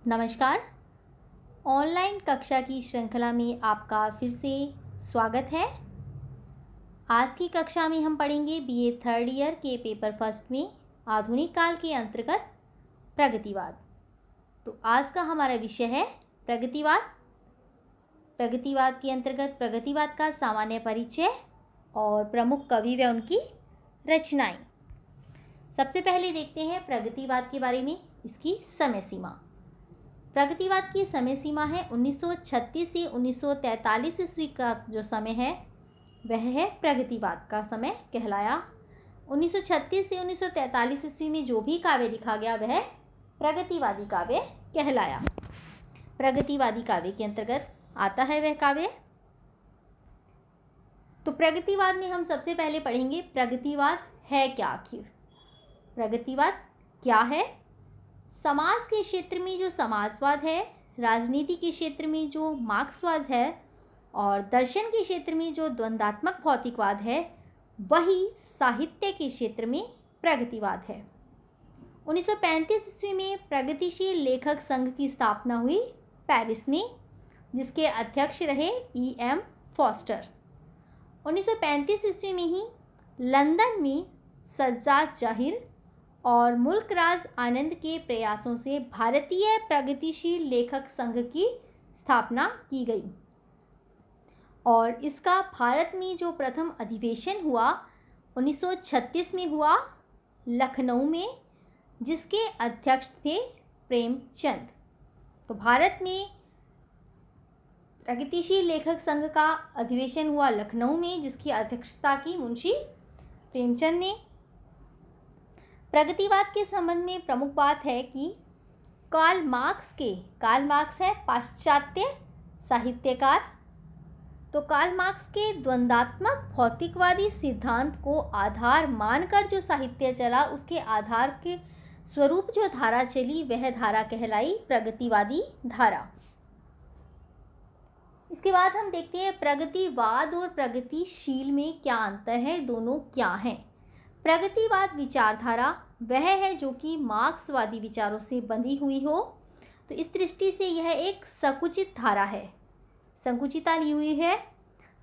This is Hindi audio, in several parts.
नमस्कार। ऑनलाइन कक्षा की श्रृंखला में आपका फिर से स्वागत है। आज की कक्षा में हम पढ़ेंगे बीए थर्ड ईयर के पेपर फर्स्ट में आधुनिक काल के अंतर्गत प्रगतिवाद। तो आज का हमारा विषय है प्रगतिवाद। प्रगतिवाद के अंतर्गत प्रगतिवाद का सामान्य परिचय और प्रमुख कवि व उनकी रचनाएं। सबसे पहले देखते हैं प्रगतिवाद के बारे में, इसकी समय सीमा। प्रगतिवाद की समय सीमा है 1936 से 1943 ईस्वी का जो समय है वह है प्रगतिवाद का समय कहलाया। 1936 से 1943 ईस्वी में जो भी काव्य लिखा गया वह प्रगतिवादी काव्य कहलाया। प्रगतिवादी काव्य के अंतर्गत आता है वह काव्य। तो प्रगतिवाद में हम सबसे पहले पढ़ेंगे प्रगतिवाद है क्या आखिर। प्रगतिवाद क्या है? समाज के क्षेत्र में जो समाजवाद है, राजनीति के क्षेत्र में जो मार्क्सवाद है और दर्शन के क्षेत्र में जो द्वंद्वात्मक भौतिकवाद है, वही साहित्य के क्षेत्र में प्रगतिवाद है। 1935 ईस्वी में प्रगतिशील लेखक संघ की स्थापना हुई पेरिस में, जिसके अध्यक्ष रहे E.M. फॉस्टर। 1935 ईस्वी में ही लंदन में सज्जाद जाहिर और मुल्क राज आनंद के प्रयासों से भारतीय प्रगतिशील लेखक संघ की स्थापना की गई और इसका भारत में जो प्रथम अधिवेशन हुआ 1936 में हुआ लखनऊ में, जिसके अध्यक्ष थे प्रेमचंद। तो भारत में प्रगतिशील लेखक संघ का अधिवेशन हुआ लखनऊ में, जिसकी अध्यक्षता की मुंशी प्रेमचंद ने। प्रगतिवाद के संबंध में प्रमुख बात है कि कार्ल मार्क्स है पाश्चात्य साहित्यकार। तो कार्ल मार्क्स के द्वंद्वात्मक भौतिकवादी सिद्धांत को आधार मानकर जो साहित्य चला, उसके आधार के स्वरूप जो धारा चली वह धारा कहलाई प्रगतिवादी धारा। इसके बाद हम देखते हैं प्रगतिवाद और प्रगतिशील में क्या अंतर है, दोनों क्या हैं। प्रगतिवाद विचारधारा वह है जो कि मार्क्सवादी विचारों से बंधी हुई हो। तो इस दृष्टि से यह एक संकुचित धारा है, संकुचिता ली हुई है।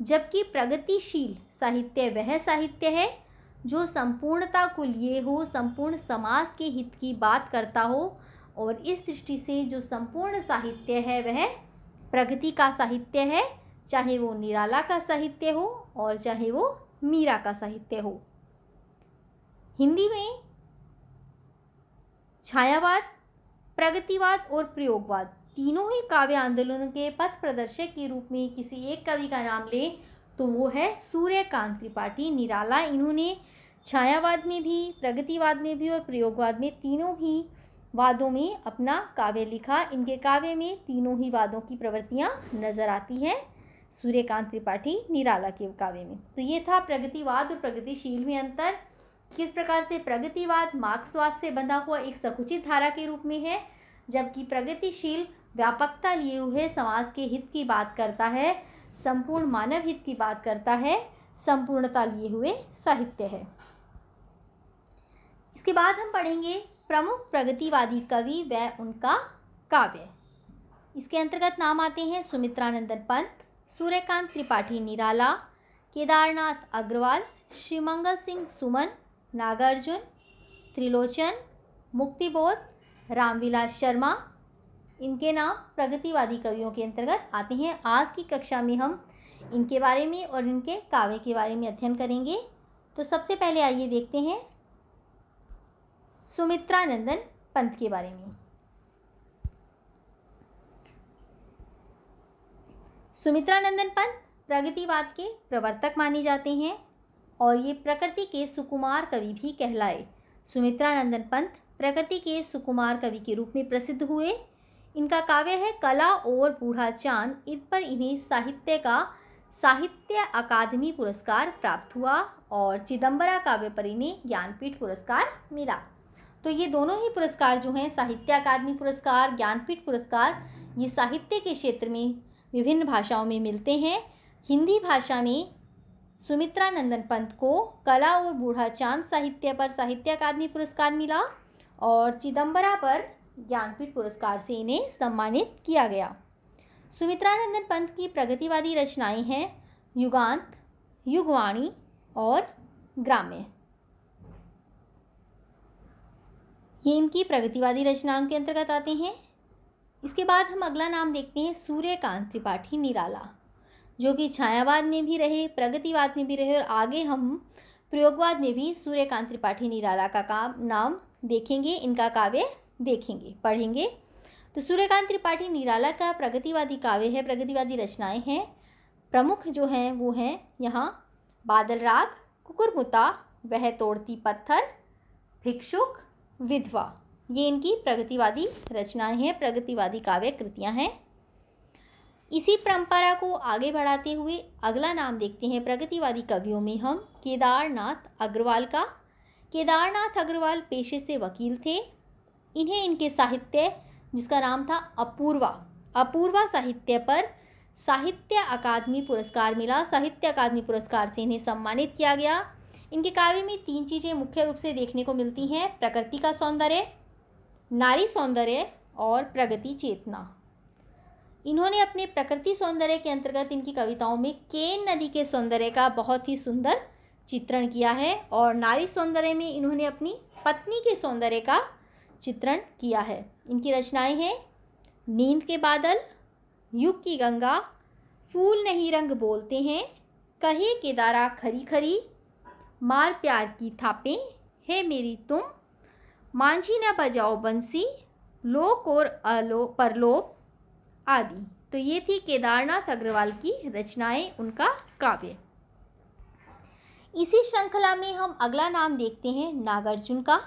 जबकि प्रगतिशील साहित्य वह साहित्य है जो संपूर्णता को लिए हो, संपूर्ण समाज के हित की बात करता हो, और इस दृष्टि से जो संपूर्ण साहित्य है वह प्रगति का साहित्य है, चाहे वो निराला का साहित्य हो और चाहे वो मीरा का साहित्य हो। हिंदी में छायावाद, प्रगतिवाद और प्रयोगवाद तीनों ही काव्य आंदोलनों के पथ प्रदर्शक के रूप में किसी एक कवि का नाम ले तो वो है सूर्यकांत त्रिपाठी निराला। इन्होंने छायावाद में भी, प्रगतिवाद में भी और प्रयोगवाद में, तीनों ही वादों में अपना काव्य लिखा। इनके काव्य में तीनों ही वादों की प्रवृत्तियां नजर आती हैं सूर्यकांत त्रिपाठी निराला के काव्य में। तो ये था प्रगतिवाद और प्रगतिशील में अंतर। किस प्रकार से प्रगतिवाद मार्क्सवाद से बंधा हुआ एक संकुचित धारा के रूप में है, जबकि प्रगतिशील व्यापकता लिए हुए समाज के हित की बात करता है, संपूर्ण मानव हित की बात करता है, संपूर्णता लिए हुए साहित्य है। इसके बाद हम पढ़ेंगे प्रमुख प्रगतिवादी कवि व उनका काव्य। इसके अंतर्गत नाम आते हैं सुमित्रानंदन पंत, सूर्यकांत त्रिपाठी निराला, केदारनाथ अग्रवाल, श्रीमंगल सिंह सुमन, नागार्जुन, त्रिलोचन, मुक्तिबोध, रामविलास शर्मा। इनके नाम प्रगतिवादी कवियों के अंतर्गत आते हैं। आज की कक्षा में हम इनके बारे में और इनके काव्य के बारे में अध्ययन करेंगे। तो सबसे पहले आइए देखते हैं सुमित्रानंदन पंत के बारे में। सुमित्रानंदन पंत प्रगतिवाद के प्रवर्तक माने जाते हैं और ये प्रकृति के सुकुमार कवि भी कहलाए। सुमित्रानंदन पंत प्रकृति के सुकुमार कवि के रूप में प्रसिद्ध हुए। इनका काव्य है कला और बूढ़ा चांद। इन पर इन्हें साहित्य अकादमी पुरस्कार प्राप्त हुआ और चिदंबरा काव्य पर इन्हें ज्ञानपीठ पुरस्कार मिला। तो ये दोनों ही पुरस्कार जो हैं, साहित्य अकादमी पुरस्कार, ज्ञानपीठ पुरस्कार, ये साहित्य के क्षेत्र में विभिन्न भाषाओं में मिलते हैं। हिंदी भाषा में सुमित्रानंदन पंत को कला और बूढ़ा चांद साहित्य पर साहित्य अकादमी पुरस्कार मिला और चिदंबरा पर ज्ञानपीठ पुरस्कार से इन्हें सम्मानित किया गया। सुमित्रानंदन पंत की प्रगतिवादी रचनाएं हैं युगांत, युगवाणी और ग्राम्य। ये इनकी प्रगतिवादी रचनाओं के अंतर्गत आते हैं। इसके बाद हम अगला नाम देखते हैं सूर्यकांत त्रिपाठी निराला, जो कि छायावाद में भी रहे, प्रगतिवाद में भी रहे और आगे हम प्रयोगवाद में भी सूर्यकांत त्रिपाठी निराला का नाम देखेंगे, इनका काव्य देखेंगे, पढ़ेंगे। तो सूर्यकांत त्रिपाठी निराला का प्रगतिवादी काव्य है, प्रगतिवादी रचनाएं हैं। प्रमुख जो हैं वो हैं यहाँ बादल राग, कुकुरमुत्ता, वह तोड़ती पत्थर, भिक्षुक, विधवा। ये इनकी प्रगतिवादी रचनाएं हैं, प्रगतिवादी काव्य कृतियां हैं। इसी परंपरा को आगे बढ़ाते हुए अगला नाम देखते हैं प्रगतिवादी कवियों में हम केदारनाथ अग्रवाल का। केदारनाथ अग्रवाल पेशे से वकील थे। इन्हें इनके साहित्य, जिसका नाम था अपूर्वा साहित्य पर साहित्य अकादमी पुरस्कार मिला। साहित्य अकादमी पुरस्कार से इन्हें सम्मानित किया गया। इनके काव्य में 3 चीज़ें मुख्य रूप से देखने को मिलती हैं: प्रकृति का सौंदर्य, नारी सौंदर्य और प्रगति चेतना। इन्होंने अपने प्रकृति सौंदर्य के अंतर्गत इनकी कविताओं में केन नदी के सौंदर्य का बहुत ही सुंदर चित्रण किया है और नारी सौंदर्य में इन्होंने अपनी पत्नी के सौंदर्य का चित्रण किया है। इनकी रचनाएं हैं नींद के बादल, युग की गंगा, फूल नहीं रंग बोलते हैं, कहे केदारा खरी खरी, मार प्यार की थापें, है मेरी तुम, मांझी न बजाओ बंसी, लोक और परलोक आदि। तो ये थी केदारनाथ अग्रवाल की रचनाएं, उनका काव्य। इसी श्रृंखला में हम अगला नाम देखते हैं नागार्जुन का।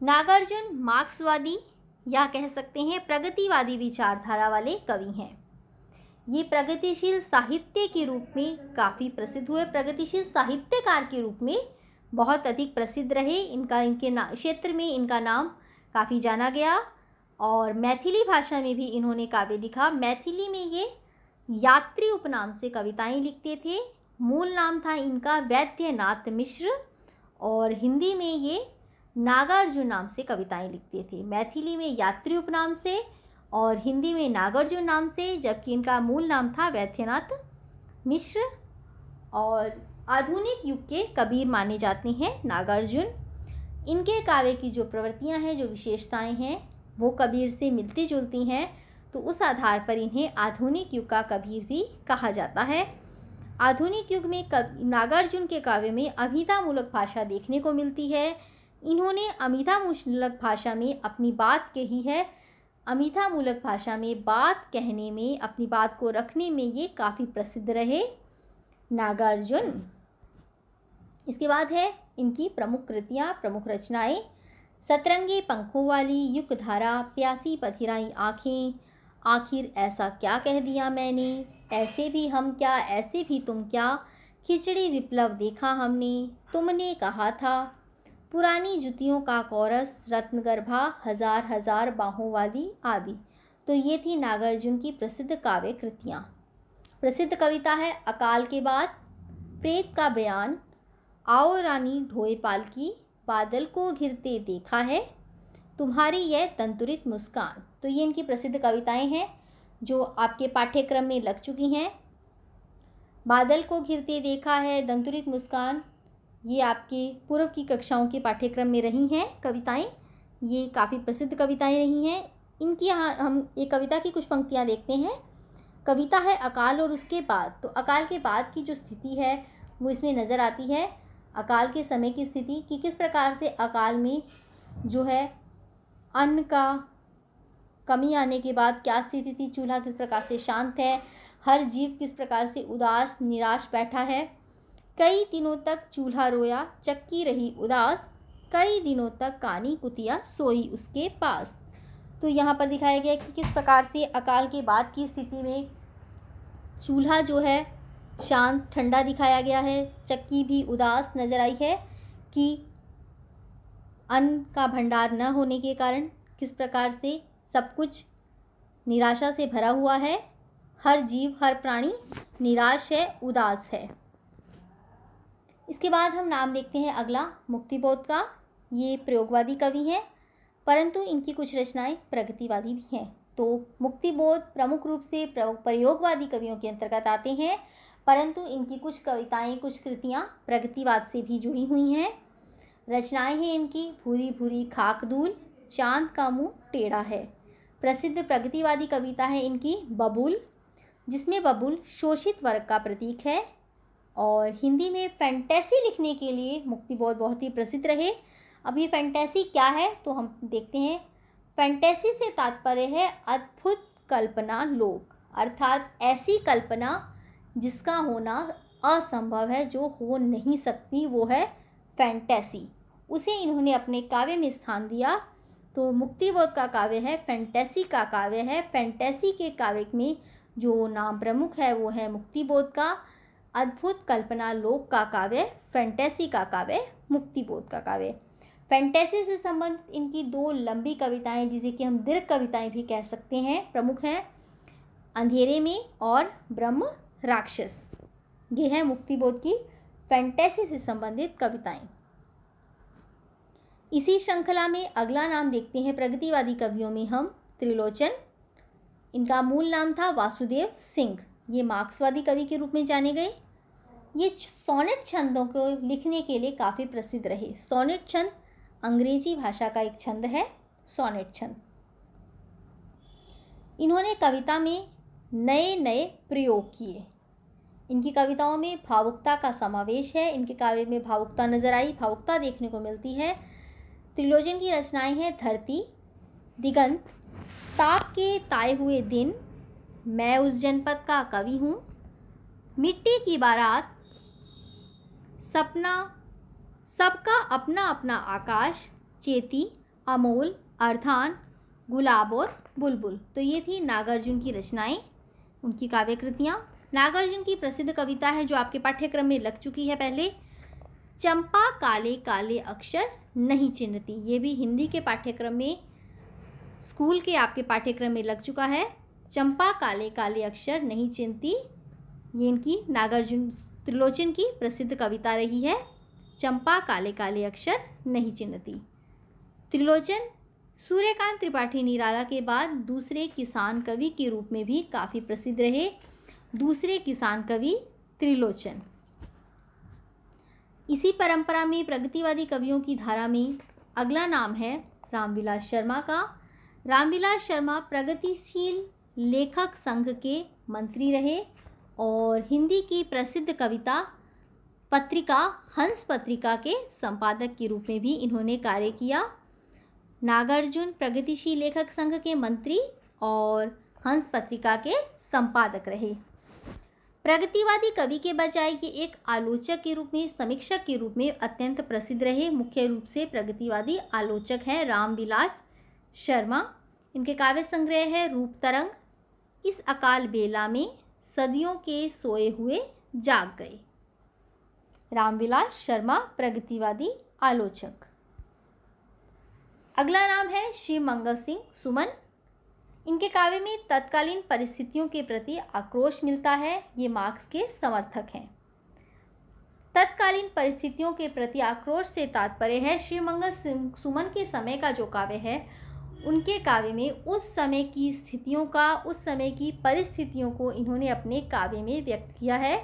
नागार्जुन मार्क्सवादी या कह सकते हैं प्रगतिवादी विचारधारा वाले कवि हैं। ये प्रगतिशील साहित्य के रूप में काफ़ी प्रसिद्ध हुए, प्रगतिशील साहित्यकार के रूप में बहुत अधिक प्रसिद्ध रहे। इनके क्षेत्र में इनका नाम काफ़ी जाना गया और मैथिली भाषा में भी इन्होंने काव्य लिखा। मैथिली में ये यात्री उपनाम से कविताएं लिखते थे। मूल नाम था इनका वैद्यनाथ मिश्र और हिंदी में ये नागार्जुन नाम से कविताएं लिखते थे। मैथिली में यात्री उपनाम से और हिंदी में नागार्जुन नाम से, जबकि इनका मूल नाम था वैद्यनाथ मिश्र। और आधुनिक युग के कबीर माने जाते हैं नागार्जुन। इनके काव्य की जो प्रवृत्तियां हैं, जो विशेषताएं हैं, वो कबीर से मिलती जुलती हैं, तो उस आधार पर इन्हें आधुनिक युग का कबीर भी कहा जाता है। आधुनिक युग में नागार्जुन के काव्य में अभिधामूलक भाषा देखने को मिलती है। इन्होंने अभिधामूलक भाषा में अपनी बात कही है। अभिधामूलक भाषा में बात कहने में, अपनी बात को रखने में ये काफ़ी प्रसिद्ध रहे नागार्जुन। इसके बाद है इनकी प्रमुख कृतियाँ, प्रमुख रचनाएं: सतरंगी पंखों वाली, युग धारा, प्यासी पथिराई आँखें, आखिर ऐसा क्या कह दिया मैंने, ऐसे भी हम क्या, ऐसे भी तुम क्या, खिचड़ी विप्लव देखा हमने, तुमने कहा था, पुरानी जुतियों का कोरस, रत्नगर्भा, हजार हजार बाहों वाली आदि। तो ये थी नागार्जुन की प्रसिद्ध काव्य कृतियाँ। प्रसिद्ध कविता है अकाल के बाद, प्रेत का बयान, आओ रानी ढोए पालकी, बादल को घिरते देखा है, तुम्हारी यह तंतुरित मुस्कान। तो ये इनकी प्रसिद्ध कविताएं हैं जो आपके पाठ्यक्रम में लग चुकी हैं। बादल को घिरते देखा है, तंतुरित मुस्कान, ये आपके पूर्व की कक्षाओं के पाठ्यक्रम में रही हैं कविताएं। ये काफ़ी प्रसिद्ध कविताएं रही हैं। इनकी यहाँ हम एक कविता की कुछ पंक्तियाँ देखते हैं। कविता है अकाल और उसके बाद। तो अकाल के बाद की जो स्थिति है वो इसमें नज़र आती है। अकाल के समय की स्थिति कि किस प्रकार से अकाल में जो है अन्न का कमी आने के बाद क्या स्थिति थी, चूल्हा किस प्रकार से शांत है, हर जीव किस प्रकार से उदास निराश बैठा है। कई दिनों तक चूल्हा रोया, चक्की रही उदास, कई दिनों तक कानी कुतिया सोई उसके पास। तो यहाँ पर दिखाया गया कि किस प्रकार से अकाल के बाद की स्थिति में चूल्हा जो है शांत ठंडा दिखाया गया है, चक्की भी उदास नजर आई है कि अन्न का भंडार न होने के कारण किस प्रकार से सब कुछ निराशा से भरा हुआ है, हर जीव हर प्राणी निराश है, उदास है। इसके बाद हम नाम देखते हैं अगला मुक्तिबोध का। ये प्रयोगवादी कवि हैं। परंतु इनकी कुछ रचनाएं प्रगतिवादी भी हैं। तो मुक्तिबोध प्रमुख रूप से प्रयोगवादी कवियों के अंतर्गत आते हैं, परंतु इनकी कुछ कविताएं, कुछ कृतियां प्रगतिवाद से भी जुड़ी हुई हैं। रचनाएं हैं इनकी भूरी भूरी खाकदूल, चांद का मुंह टेढ़ा है। प्रसिद्ध प्रगतिवादी कविता है इनकी बबूल, जिसमें बबूल शोषित वर्ग का प्रतीक है। और हिंदी में फैंटेसी लिखने के लिए मुक्तिबोध बहुत ही प्रसिद्ध रहे। अब ये फैंटेसी क्या है तो हम देखते हैं। फैंटेसी से तात्पर्य है अद्भुत कल्पना लोक, अर्थात ऐसी कल्पना जिसका होना असंभव है, जो हो नहीं सकती, वो है फैंटेसी। उसे इन्होंने अपने काव्य में स्थान दिया। तो मुक्तिबोध का काव्य है फैंटेसी का काव्य है। फैंटेसी के काव्य में जो नाम प्रमुख है वो है मुक्तिबोध का। अद्भुत कल्पना लोक का काव्य फैंटेसी का काव्य, मुक्तिबोध का काव्य। फैंटेसी से संबंधित इनकी दो लंबी कविताएं, जिसे कि हम दीर्घ कविताएं भी कह सकते हैं, प्रमुख हैं अंधेरे में और ब्रह्म राक्षस। ये है मुक्तिबोध की फैंटेसी से संबंधित कविताएं। इसी श्रृंखला में अगला नाम देखते हैं प्रगतिवादी कवियों में हम त्रिलोचन। इनका मूल नाम था वासुदेव सिंह। ये मार्क्सवादी कवि के रूप में जाने गए। ये सोनेट छंदों को लिखने के लिए काफ़ी प्रसिद्ध रहे। सोनेट छंद अंग्रेजी भाषा का एक छंद है, सोनेट छंद। इन्होंने कविता में नए नए प्रयोग किए। इनकी कविताओं में भावुकता का समावेश है। इनके काव्य में भावुकता नजर आई, भावुकता देखने को मिलती है। त्रिलोचन की रचनाएं हैं धरती, दिगंत, ताप के ताए हुए दिन, मैं उस जनपद का कवि हूँ, मिट्टी की बारात, सपना, सबका अपना अपना आकाश, चेती, अमोल, अर्धान, गुलाब और बुलबुल। तो ये थी नागार्जुन की रचनाएं, उनकी काव्य कृतियाँ। नागार्जुन की प्रसिद्ध कविता है जो आपके पाठ्यक्रम में लग चुकी है पहले, चंपा काले काले अक्षर नहीं चिन्हती। ये भी हिंदी के पाठ्यक्रम में, स्कूल के आपके पाठ्यक्रम में लग चुका है। चंपा काले काले अक्षर नहीं चिन्हती, ये इनकी नागार्जुन त्रिलोचन की प्रसिद्ध कविता रही है। चंपा काले काले अक्षर नहीं चिन्हती। त्रिलोचन सूर्यकांत त्रिपाठी निराला के बाद दूसरे किसान कवि के रूप में भी काफ़ी प्रसिद्ध रहे। दूसरे किसान कवि त्रिलोचन। इसी परंपरा में प्रगतिवादी कवियों की धारा में अगला नाम है रामविलास शर्मा का। रामविलास शर्मा प्रगतिशील लेखक संघ के मंत्री रहे और हिंदी की प्रसिद्ध कविता पत्रिका हंस पत्रिका के संपादक के रूप में भी इन्होंने कार्य किया। नागार्जुन प्रगतिशील लेखक संघ के मंत्री और हंस पत्रिका के संपादक रहे। प्रगतिवादी कवि के बजाय ये एक आलोचक के रूप में, समीक्षक के रूप में अत्यंत प्रसिद्ध रहे। मुख्य रूप से प्रगतिवादी आलोचक हैं रामविलास शर्मा। इनके काव्य संग्रह है रूप तरंग, इस अकाल बेला में सदियों के सोए हुए जाग गए। रामविलास शर्मा प्रगतिवादी आलोचक। अगला नाम है शिव मंगल सिंह सुमन। इनके काव्य में तत्कालीन परिस्थितियों के प्रति आक्रोश मिलता है। ये मार्क्स के समर्थक हैं। तत्कालीन परिस्थितियों के प्रति आक्रोश से तात्पर्य है शिव मंगल सुमन के समय का जो काव्य है, उनके काव्य में उस समय की स्थितियों का, उस समय की परिस्थितियों को इन्होंने अपने काव्य में व्यक्त किया है।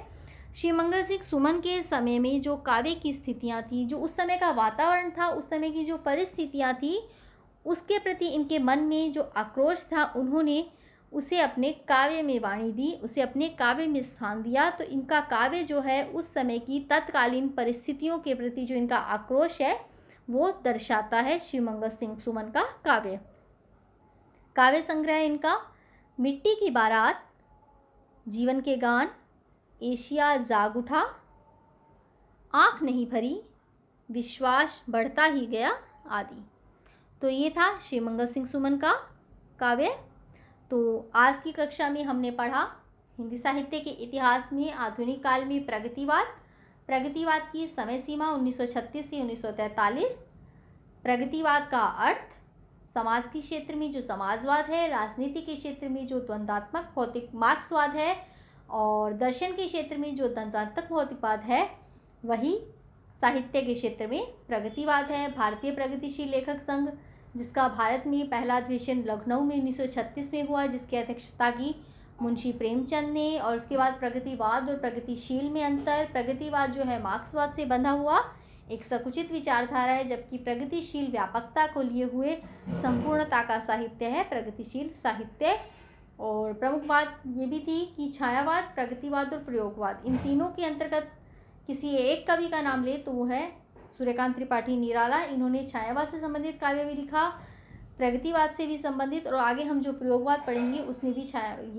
श्री मंगल सिंह सुमन के समय में जो काव्य की स्थितियाँ थी, जो उस समय का वातावरण था, उस समय की जो परिस्थितियाँ थी, उसके प्रति इनके मन में जो आक्रोश था, उन्होंने उसे अपने काव्य में वाणी दी, उसे अपने काव्य में स्थान दिया। तो इनका काव्य जो है उस समय की तत्कालीन परिस्थितियों के प्रति जो इनका आक्रोश है वो दर्शाता है शिव मंगल सिंह सुमन का काव्य। काव्य संग्रह इनका मिट्टी की बारात, जीवन के गान, एशिया जाग उठा, आँख नहीं भरी, विश्वास बढ़ता ही गया आदि। तो ये था श्री मंगल सिंह सुमन का काव्य। तो आज की कक्षा में हमने पढ़ा हिंदी साहित्य के इतिहास में आधुनिक काल में प्रगतिवाद की समय सीमा 1936 से 1943, प्रगतिवाद का अर्थ, समाज के क्षेत्र में जो समाजवाद है, राजनीति के क्षेत्र में जो द्वंद्वात्मक भौतिक मार्क्सवाद है और दर्शन के क्षेत्र में जो द्वंद्वात्मक भौतिकवाद है, वही साहित्य के क्षेत्र में प्रगतिवाद है। भारतीय प्रगतिशील लेखक संघ जिसका भारत में पहला अधिवेशन लखनऊ में 1936 में हुआ, जिसकी अध्यक्षता की मुंशी प्रेमचंद ने। और उसके बाद प्रगतिवाद और प्रगतिशील में अंतर। प्रगतिवाद जो है मार्क्सवाद से बंधा हुआ एक संकुचित विचारधारा है, जबकि प्रगतिशील व्यापकता को लिए हुए संपूर्णता का साहित्य है प्रगतिशील साहित्य। और प्रमुख बात ये भी थी कि छायावाद, प्रगतिवाद और प्रयोगवाद, इन तीनों के अंतर्गत किसी एक कवि का नाम ले तो वो है सूर्यकांत त्रिपाठी निराला। इन्होंने छायावाद से संबंधित काव्य भी लिखा, प्रगतिवाद से भी संबंधित, और आगे हम जो प्रयोगवाद पढ़ेंगे उसमें भी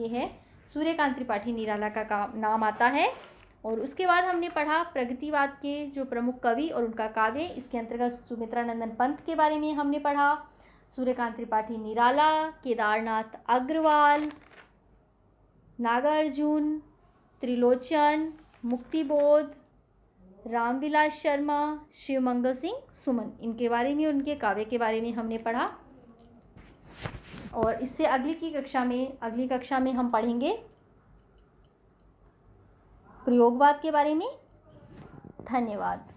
ये है सूर्यकांत त्रिपाठी निराला का नाम आता है। और उसके बाद हमने पढ़ा प्रगतिवाद के जो प्रमुख कवि और उनका काव्य। इसके अंतर्गत सुमित्रा नंदन पंत के बारे में हमने पढ़ा, सूर्यकांत त्रिपाठी निराला, केदारनाथ अग्रवाल, नागार्जुन, त्रिलोचन, मुक्तिबोध, रामविलास शर्मा, शिवमंगल सिंह सुमन, इनके बारे में, उनके काव्य के बारे में हमने पढ़ा। और इससे अगली कक्षा में हम पढ़ेंगे प्रयोगवाद के बारे में। धन्यवाद।